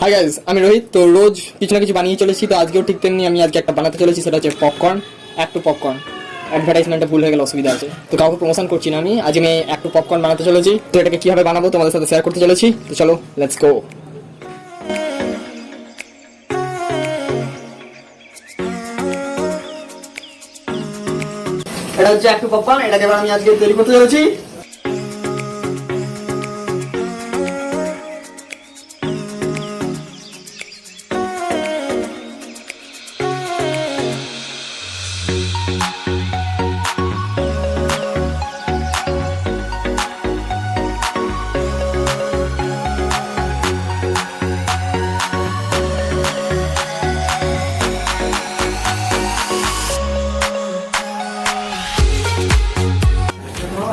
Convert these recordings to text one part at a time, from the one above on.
Hi guys, আমি রোহিত। তো রোজ কিছু না কিছু বানিয়ে চলেছি, তো আজকেও ঠিক তেমনি আমি আজকে একটা বানাতে চলেছি, সেটা হচ্ছে পপকর্ন। একটু পপকর্ন অ্যাডভার্টাইজমেন্টটা ভুল হয়ে গেলে অসুবিধা আছে, তো কাউকে প্রমোশন করছি না আমি। আজ আমি একটু পপকর্ন বানাতে চলেছি, তো এটাকে কিভাবে বানাবো তোমাদের সাথে শেয়ার করতে চলেছি। তো চলো, লেটস গো। এটা হচ্ছে একটু পপকর্ন, এটাকে এবার আমি আজকে তৈরি করতে চলেছি।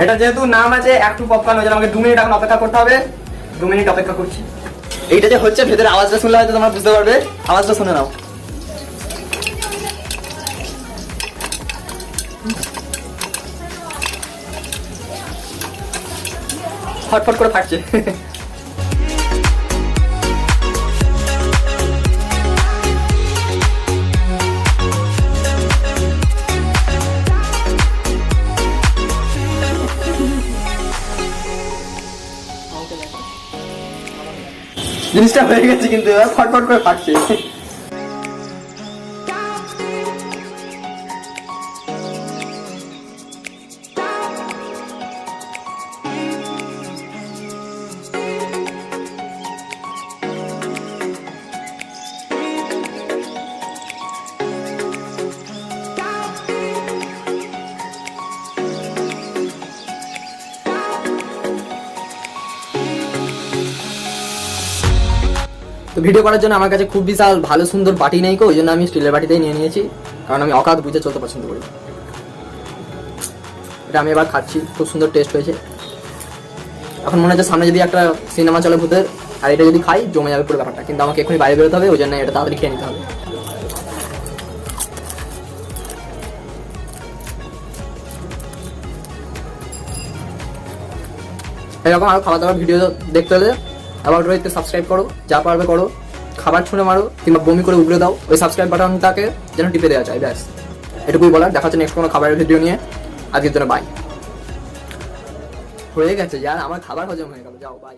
এটা যেহেতু নাম আছে একটু পপকর্ন, ওই জন্য আমাকে 2 মিনিট এখন অপেক্ষা করতে হবে। 2 মিনিট অপেক্ষা করছি। এইটা যে হচ্ছে, ভেতরে আওয়াজটা শুনলে হয়তো তোমরা বুঝতে পারবে। আওয়াজটা শুনে নাও। ফটফট করে ফাটছে। জিনিসটা হয়ে গেছে, কিন্তু এবার ফটফট করে ফাটছে। তো ভিডিও করার জন্য আমার কাছে খুব বিশাল ভালো সুন্দর বাটি নেই, ওই জন্য আমি স্টিলের বাটিতেই নিয়ে নিয়েছি, কারণ আমি অকাত বুঝে চলতে পছন্দ করি। এটা আমি এবার খাচ্ছি, খুব সুন্দর টেস্ট হয়েছে। এখন মনে হচ্ছে সামনে যদি একটা সিনেমা চলে ভূতের, আর এটা যদি খাই জমে যাবে পুরো ব্যাপারটা, কিন্তু আমাকে এখনই বাইরে বেরোতে হবে, ওই জন্য এটা তাড়াতাড়ি খেয়ে নিতে হবে। এরকম আরো খাওয়া দাওয়ার ভিডিও দেখতে হলে আবার রোহিতকে সাবস্ক্রাইব করো, যা পারবে করো। খাবার ছুঁড়ে মারো কিংবা বমি করে উগড়ে দাও, ওই সাবস্ক্রাইব বাটনটাকে যেন টিপে দেওয়া যায়, ব্যাস এটুকুই বলার। দেখা হচ্ছে নেক্সট কোনো খাবারের ভিডিও নিয়ে। আজকের জন্য বাই। হয়ে গেছে, যার আমার খাবার হজম হয়ে গেল, যাও বাই।